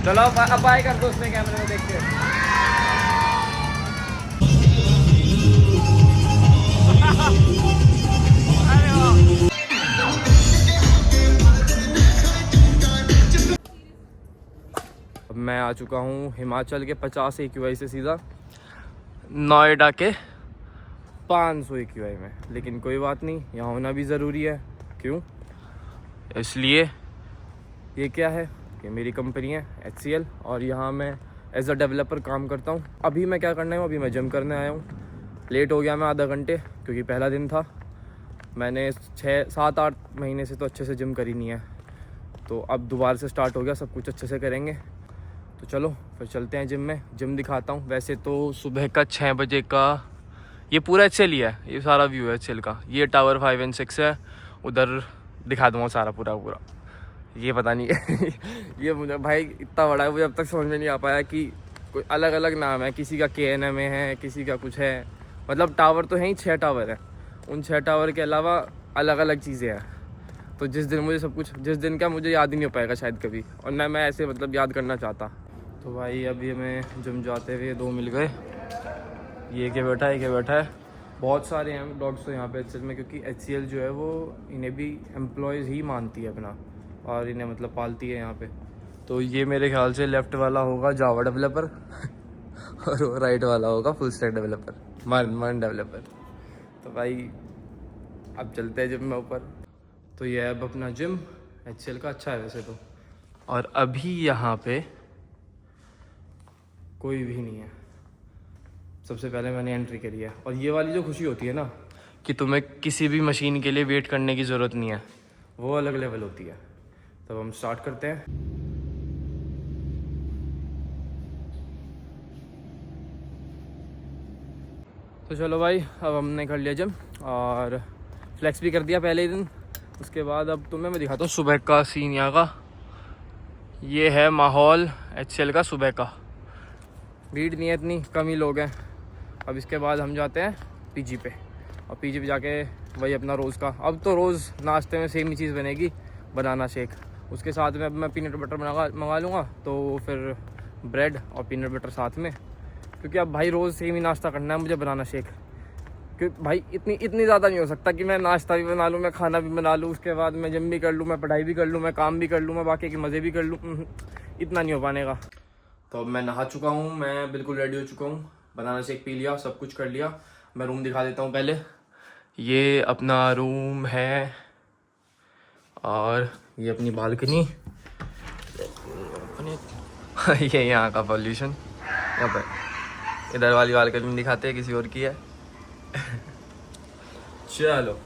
चलो अब बाय कर दो उसमें कैमरे में देख के। अब मैं आ चुका हूँ हिमाचल के 50 AQI से सीधा नोएडा के 500 AQI में। लेकिन कोई बात नहीं, यहाँ होना भी ज़रूरी है। क्यों? इसलिए ये क्या है, ये मेरी कंपनी है HCL और यहाँ मैं एज अ डेवलपर काम करता हूँ। अभी मैं क्या करना है, अभी मैं जिम करने आया हूँ। लेट हो गया मैं आधा घंटे, क्योंकि पहला दिन था। मैंने 6-7-8 महीने से तो अच्छे से जिम करी नहीं है, तो अब दोबारा से स्टार्ट हो गया, सब कुछ अच्छे से करेंगे। तो चलो फिर चलते हैं जिम में, जिम दिखाता हूँ। वैसे तो सुबह का 6 बजे का ये पूरा HCL ही है, ये सारा व्यू है HCL का। ये टावर 5 और 6 है, उधर दिखा दूँगा सारा पूरा। ये पता नहीं ये मुझे भाई इतना बड़ा है, मुझे अब तक समझ में नहीं आ पाया कि कोई अलग अलग नाम है, किसी का KNM है, किसी का कुछ है। मतलब टावर तो है ही, 6 टावर है, उन 6 टावर के अलावा अलग अलग चीज़ें हैं। तो जिस दिन मुझे सब कुछ, जिस दिन का मुझे याद ही नहीं हो पाएगा शायद कभी, और ना मैं ऐसे मतलब याद करना चाहता। तो भाई अभी हमें जिम जाते हुए 2 मिल गए। ये क्या बैठा है, ये क्या बैठा है। बहुत सारे हैं डॉग्स तो यहाँ पे HCL में, क्योंकि HCL जो है वो इन्हें भी एम्प्लॉयज़ ही मानती है अपना, और इन्हें मतलब पालती है यहाँ पे। तो ये मेरे ख्याल से लेफ़्ट वाला होगा जावा डेवलपर और वो राइट वाला होगा फुल स्टैक डेवलपर, मन डेवलपर। तो भाई अब चलते हैं जिम में ऊपर। तो ये अब अपना जिम HCL का अच्छा है वैसे तो। और अभी यहाँ पे कोई भी नहीं है। सबसे पहले मैंने एंट्री करी है, और ये वाली जो खुशी होती है ना कि तुम्हें किसी भी मशीन के लिए वेट करने की ज़रूरत नहीं है, वो अलग लेवल होती है। तब हम स्टार्ट करते हैं। तो चलो भाई, अब हमने कर लिया जिम और फ्लेक्स भी कर दिया पहले ही दिन। उसके बाद अब तुम्हें मैं दिखाता हूँ सुबह का सीन यहाँ का। ये है माहौल HCL का सुबह का। भीड़ नहीं है इतनी, कम ही लोग हैं। अब इसके बाद हम जाते हैं PG पे, और PG पे जाके वही अपना रोज़ का, अब तो रोज़ नाश्ते में सेम ही चीज़ बनेगी, बनाना शेक। उसके साथ में अब मैं पीनट बटर मंगा लूँगा, तो फिर ब्रेड और पीनट बटर साथ में, क्योंकि अब भाई रोज़ सेम ही नाश्ता करना है मुझे, बनाना शेक। क्योंकि भाई इतनी ज़्यादा नहीं हो सकता कि मैं नाश्ता भी बना लूँ, मैं खाना भी बना लूँ, उसके बाद मैं जिम भी कर लूँ, मैं पढ़ाई भी कर लूँ, मैं काम भी कर लूँ, मैं बाकी के मज़े भी कर लूँ। इतना नहीं हो पाने का। तो अब मैं नहा चुका हूँ, मैं बिल्कुल रेडी हो चुका हूँ, बनाना शेक पी लिया, सब कुछ कर लिया। मैं रूम दिखा देता हूँ पहले। ये अपना रूम है, और ये अपनी बालकनी। ये यहाँ का पॉल्यूशन, यहाँ पर इधर वाली बालकनी दिखाते हैं, किसी और की है। चलो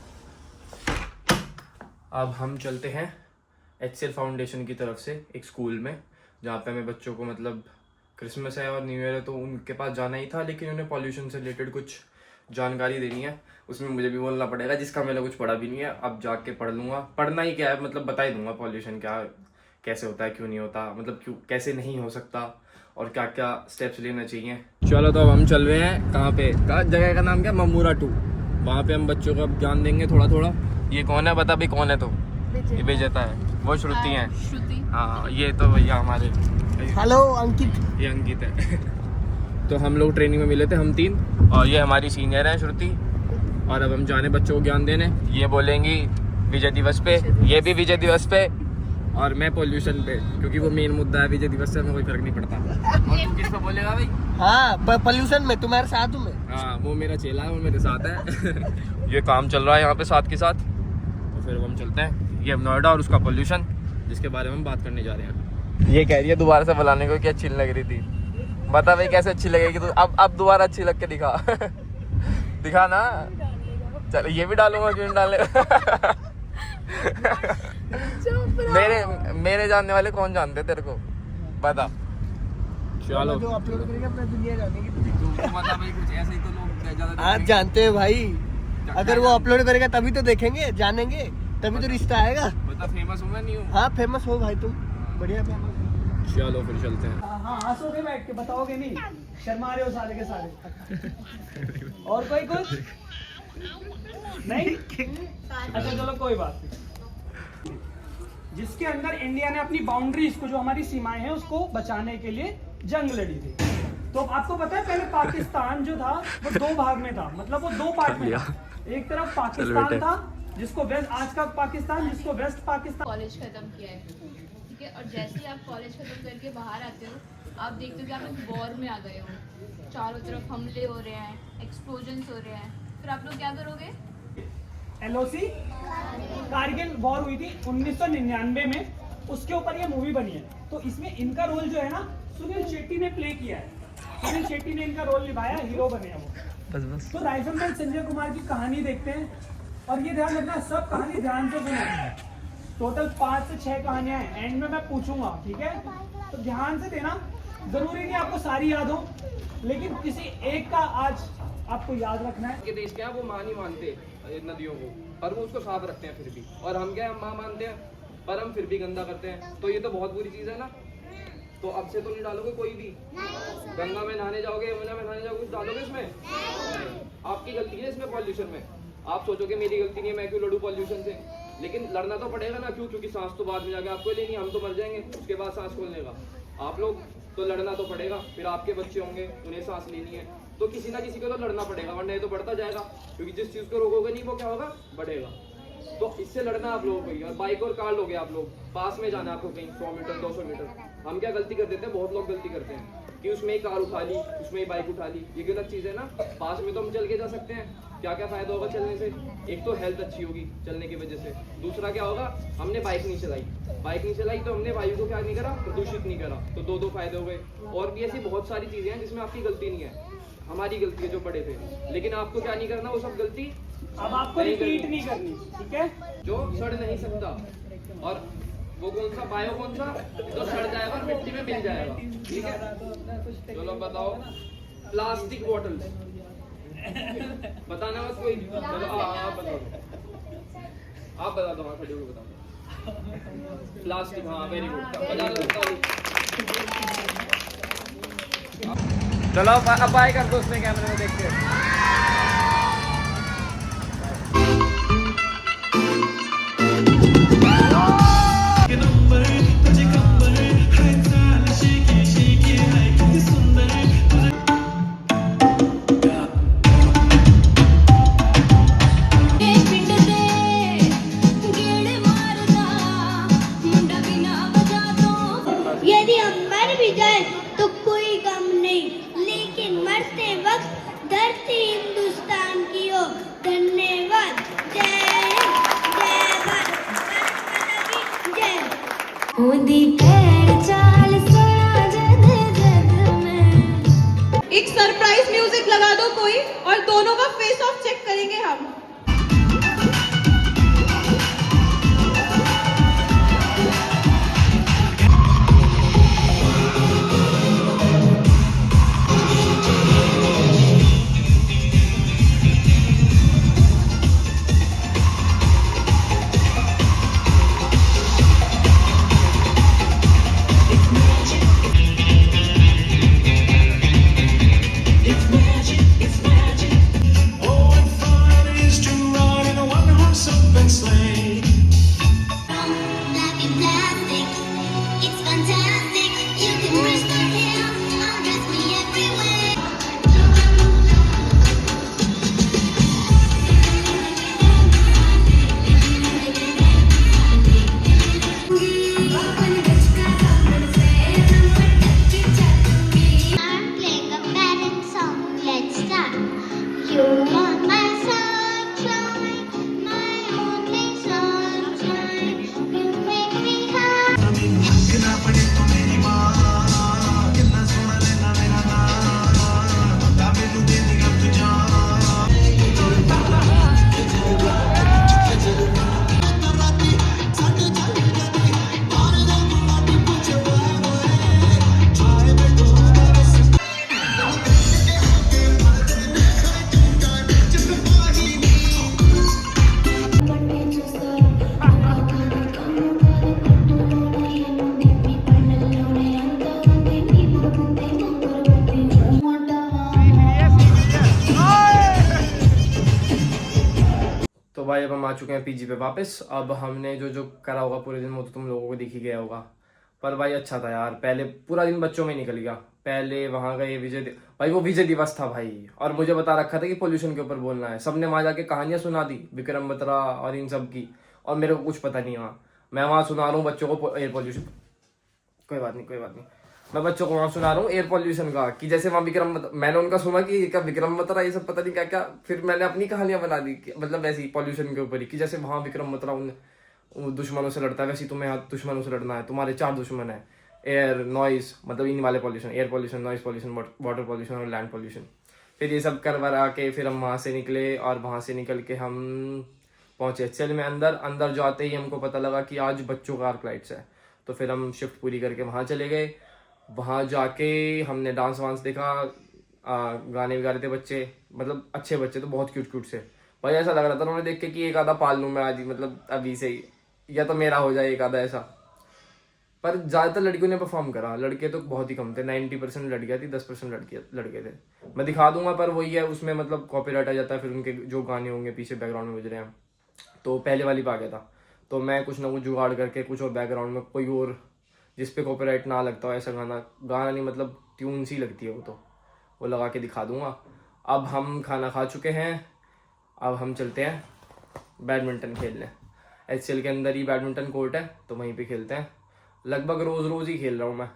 अब हम चलते हैं HCL फाउंडेशन की तरफ से एक स्कूल में, जहाँ पे हमें बच्चों को, मतलब क्रिसमस है और न्यू ईयर है तो उनके पास जाना ही था, लेकिन उन्हें पॉल्यूशन से रिलेटेड कुछ जानकारी देनी है। उसमें मुझे भी बोलना पड़ेगा, जिसका मैंने कुछ पढ़ा भी नहीं है। अब जाके पढ़ लूँगा। पढ़ना ही क्या है, मतलब बता ही दूंगा पॉल्यूशन क्या, कैसे होता है, क्यों नहीं होता, मतलब क्यों, कैसे नहीं हो सकता, और क्या क्या स्टेप्स लेना चाहिए। चलो तो अब हम चल रहे हैं कहाँ पे, जगह का नाम क्या, ममूरा 2। वहाँ पे हम बच्चों को अब ज्ञान देंगे थोड़ा थोड़ा। ये कौन है बता भाई, कौन है? तो ये विजेता है, वो श्रुति है। हाँ, ये तो भैया हमारे, हेलो अंकित, ये अंकित है। तो हम लोग ट्रेनिंग में मिले थे, हम 3, और ये हमारी सीनियर है श्रुति। और अब हम जाने बच्चों को ज्ञान देने। ये बोलेंगी विजय दिवस पे, ये भी विजय दिवस पे, और मैं पॉल्यूशन पे, क्योंकि वो मेन मुद्दा है। विजय दिवस से हमें कोई फर्क नहीं पड़ता। और तू किस पे बोलेगा भाई? हाँ, पॉल्यूशन में तुम्हारे साथ हूँ मैं। हाँ, वो मेरा चेला है, वो मेरे साथ है। ये काम चल रहा है यहाँ पे साथ के साथ। तो फिर हम चलते हैं। ये नोएडा और उसका पॉल्यूशन, जिसके बारे में हम बात करने जा रहे हैं। ये कह रही है दोबारा से बुलाने को कि अच्छी नहीं लग रही थी। बता भाई कैसे अच्छी लगेगी तू? अब दोबारा अच्छी लग के दिखा। दिखा ना। चल ये भी डालूंगा, क्यों डाले? मेरे जानने वाले कौन जानते तेरे को, बता। चलो जो अपलोड करेगा अपना दुनिया जानेगी। बता भाई, कुछ ऐसे ही तो लोग ज्यादा आज जानते हैं भाई, अगर वो अपलोड करेगा तभी तो देखेंगे, जानेंगे, तभी तो रिश्ता आएगा। बता, फेमस हूँ मैं नहीं हूँ? हाँ फेमस हो भाई तुम, बढ़िया फेमस। चलो फिर चलते हैं। हाँ, हंसोगे बैठ के, बताओगे नहीं, शर्मा रहे हो सारे के सारे। और कोई कुछ नहीं? अच्छा चलो कोई बात नहीं। जिसके अंदर इंडिया ने अपनी बाउंड्रीज को, जो हमारी सीमाएं हैं, उसको बचाने के लिए जंग लड़ी थी। तो आपको पता है पहले पाकिस्तान जो था वो दो भाग में था, मतलब वो दो पार्ट में था। एक तरफ पाकिस्तान था जिसको वेस्ट, आज का पाकिस्तान जिसको वेस्ट पाकिस्तान। कॉलेज खत्म किया है, ठीक है, और जैसे ही आप कॉलेज खत्म करके बाहर आते हो, आप देखते हो कि आप एक वॉर में आ गए हो, चारों तरफ हमले हो रहे हैं, एक्सप्लोजन्स हो रहे हैं, फिर आप लोग क्या करोगे? LOC कारगिल वॉर हुई थी 1999 में, उसके ऊपर ये मूवी बनी है। तो इसमें इनका रोल जो है ना, सुनील शेट्टी ने प्ले किया है। सुनील शेट्टी ने इनका रोल निभाया, हीरो बने हैं वो। बस तो राइफलमैन संजय कुमार की कहानी देखते हैं, और ये ध्यान रखना, सब कहानी ध्यान से सुनो। टोटल 5 से 6 कहानियां हैं, एंड में मैं पूछूंगा, ठीक है? तो ध्यान से देना, जरूरी नहीं आपको सारी याद हो, लेकिन किसी एक का आज आपको याद रखना है। के देश क्या है, वो मां नहीं मानते नदियों को, पर वो उसको साफ रखते हैं फिर भी। और हम क्या है, हम मां मानते हैं, पर हम फिर भी गंदा करते हैं। तो ये तो बहुत बुरी चीज है ना। तो अब से तो नहीं डालोगे कोई भी, गंगा में नहाने जाओगे, यमुना में नहाने जाओगे, कुछ डालोगे इसमें? आपकी गलती है इसमें, पॉल्यूशन में। आप सोचोगे मेरी गलती नहीं है, मैं क्यों लड़ूं पॉल्यूशन से, लेकिन लड़ना तो पड़ेगा ना। क्यों? क्योंकि सांस तो बाद में जाके आपको लेनी, हम तो मर जाएंगे, उसके बाद सांस कौन लेगा? आप लोग। तो लड़ना तो पड़ेगा, फिर आपके बच्चे होंगे, उन्हें सांस लेनी है, तो किसी ना किसी को तो लड़ना पड़ेगा, वरना ये तो बढ़ता जाएगा। क्योंकि जिस चीज को रोकोगे नहीं, वो क्या होगा? बढ़ेगा। तो इससे लड़ना आप लोगों को ही। और बाइक और कार लोगे आप लोग, पास में जाना आपको कहीं 100 मीटर 200 मीटर, हम क्या गलती कर देते हैं, बहुत लोग गलती करते हैं कि उसमें ही कार उठा ली, उसमें ही बाइक उठा ली। ये गलत चीज़ है ना। पास में तो हम चल के जा सकते हैं। क्या क्या फायदा होगा चलने से? एक तो हेल्थ अच्छी होगी चलने की वजह से, दूसरा क्या होगा, हमने बाइक नहीं चलाई, बाइक नहीं चलाई तो हमने वायु को क्या नहीं करा, प्रदूषित नहीं करा, तो दो फायदे हो गए। और भी ऐसी बहुत सारी चीजें हैं जिसमें आपकी गलती नहीं है, हमारी गलती है जो बड़े थे। लेकिन आपको क्या नहीं करना, वो सब गलती अब आपको रिपीट नहीं करनी, ठीक है? जो सड़ नहीं सकता। और वो कौन सा बायो, कौन सा जो सड़ जाएगा और मिट्टी में मिल जाएगा, ठीक है? चलो बताओ, प्लास्टिक बॉटल बताना बस कोई। चलो आप बताओ, आप बता दो। हाँ, खड़े होकर बताओ। प्लास्टिक, हाँ वेरी गुड, बता दो। चलो अब बाय कर दो उसमें कैमरे में देख के। यदि हम मर भी जाए तो कोई गम नहीं, लेकिन मरते वक्त धरती हिंदुस्तान की हो। धन्यवाद। जय हिंद, जय भारत, जय। मोदी पैर चाल सोना जद जद में। एक सरप्राइज म्यूजिक लगा दो कोई, और दोनों का फेस ऑफ चेक करेंगे हम। भाई अब हम आ चुके हैं पीजी पे वापस। अब हमने जो जो करा होगा पूरे दिन वो तो तुम लोगों को दिख ही गया होगा। पर भाई अच्छा था यार, पहले पूरा दिन बच्चों में निकल गया। पहले वहाँ गए भाई वो विजय दिवस था भाई, और मुझे बता रखा था कि पोल्यूशन के ऊपर बोलना है। सबने वहाँ जाके कहानियां सुना दी विक्रम बत्रा और इन सब की, और मेरे को कुछ पता नहीं। वहाँ मैं वहाँ सुना रहा हूँ बच्चों को एयर पोल्यूशन, कोई बात नहीं, मैं बच्चों को वहाँ सुना रहा हूँ एयर पोल्यूशन का, कि जैसे वहाँ मैंने उनका सुना कि क्या विक्रम बत्रा ये सब पता नहीं क्या क्या, फिर मैंने अपनी कहानियां बना दी मतलब वैसे ही पोल्यूशन के ऊपर ही, कि जैसे वहाँ विक्रम बत्रा उन दुश्मनों से लड़ता है, वैसे तुम्हें यहाँ दुश्मनों से लड़ना है। तुम्हारे 4 दुश्मन है, एयर, नॉइस, मतलब इन वाले pollution, air pollution, noise pollution, water pollution और लैंड पॉल्यूशन। फिर ये सब करवा के फिर हम वहाँ से निकले, और वहाँ से निकल के हम पहुँचे HCL में। अंदर जो आते ही हमको पता लगा कि आज बच्चों का आर्कलाइट्स है, तो फिर हम शिफ्ट पूरी करके वहाँ चले गए। वहाँ जाके हमने डांस वांस देखा, गाने भी गा रहे थे बच्चे, मतलब अच्छे बच्चे तो बहुत क्यूट से भाई। ऐसा लग रहा था उन्होंने देख के कि एक आधा पाल लूँ मैं आज ही, मतलब अभी से ही, या तो मेरा हो जाए एक आधा ऐसा। पर ज़्यादातर लड़कियों ने परफॉर्म करा, लड़के तो बहुत ही कम थे, 90% लड़कियाँ थी, 10% लड़के थे। मैं दिखा दूंगा पर वही है, उसमें मतलब कॉपीराइट आ जाता है, फिर उनके जो गाने होंगे पीछे बैकग्राउंड में बज रहे हैं। तो पहले वाली पे आ गया था, तो मैं कुछ ना कुछ जुगाड़ करके कुछ और बैकग्राउंड में कोई और जिस पे कॉपीराइट ना लगता हो ऐसा गाना नहीं, मतलब ट्यून सी लगती है वो लगा के दिखा दूंगा। अब हम खाना खा चुके हैं, अब हम चलते हैं बैडमिंटन खेलने। HCL के अंदर ही बैडमिंटन कोर्ट है, तो वहीं पे खेलते हैं। लगभग रोज़ ही खेल रहा हूँ मैं,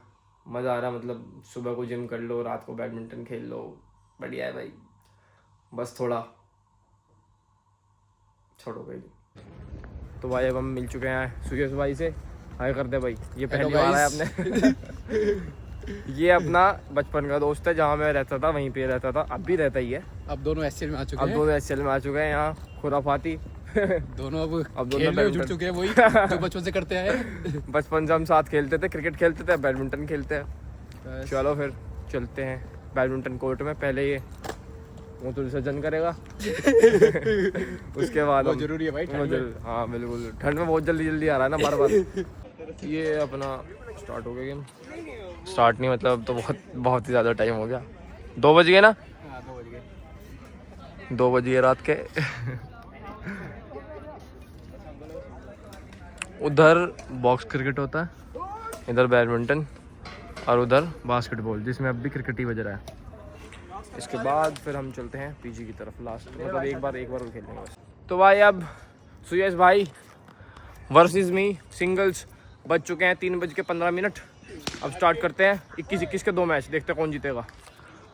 मज़ा आ रहा है। मतलब सुबह को जिम कर लो, रात को बैडमिंटन खेल लो, बढ़िया है भाई। बस थोड़ा छोड़ो भाई। तो भाई अब हम मिल चुके हैं सुयश भाई से, हाय कर दे भाई। ये पहली बार है आपने ये अपना बचपन का दोस्त है, जहाँ मैं रहता था वहीं पे रहता था, अब भी रहता ही है। अब दोनों HCL में आ चुके हैं। दोनों HCL में आ चुके हैं, यहाँ खुराफाती दोनों अब दोनों में जुड़ चुके हैं, वही जो बचपन से करते हैं। बचपन से हम साथ खेलते थे, क्रिकेट खेलते थे, बैडमिंटन खेलते हैं। चलो फिर चलते हैं बैडमिंटन कोर्ट में। पहले ये वो तो विसर्जन करेगा उसके बाद वो जरूरी है भाई, हाँ बिल्कुल, ठंड में बहुत जल्दी आ रहा है ना बार। ये अपना स्टार्ट हो गया गेम, स्टार्ट नहीं मतलब तो बहुत ही ज़्यादा टाइम हो गया। 2 बज गए ना, 2 बज गए रात के। उधर बॉक्स क्रिकेट होता है, इधर बैडमिंटन, और उधर बास्केटबॉल, जिसमें अब भी क्रिकेट ही बज रहा है। इसके बाद फिर हम चलते हैं पीजी की तरफ, लास्ट मतलब एक बार और खेलेंगे बस। तो भाई अब सुयश भाई वर्सेस मी सिंगल्स बज चुके हैं 3:15। अब स्टार्ट करते हैं 21-21 के 2 मैच, देखते हैं कौन जीतेगा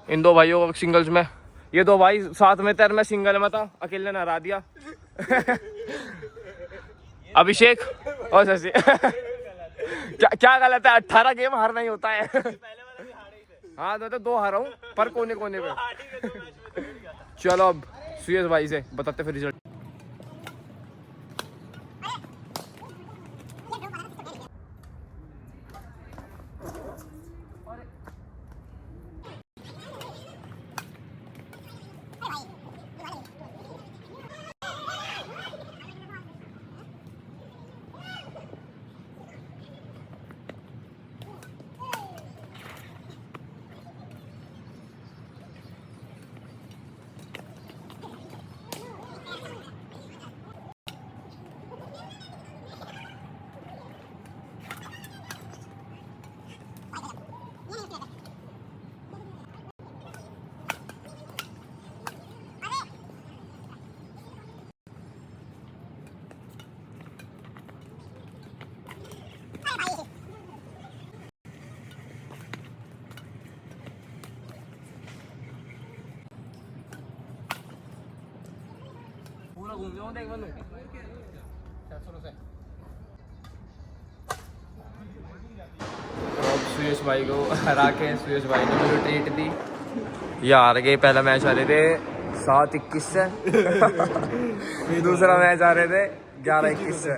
इन 2 भाइयों को सिंगल्स में। ये 2 भाई साथ में थे, मैं सिंगल में था, अकेले ने हरा दिया अभिषेक और शशि क्या गलत है, 18 गेम हारना ही होता है। हाँ तो 2 हारा हूँ पर कोने पे। चलो अब सुयश भाई से बताते फिर रिजल्ट। घूम जाऊँ देख बनू। अब सुयश भाई को हरा के सुयश भाई ने मुझे ट्रीट दी। ये हार गए, पहला मैच आ रहे थे 7-21 से दूसरा मैच आ रहे थे 11-21 से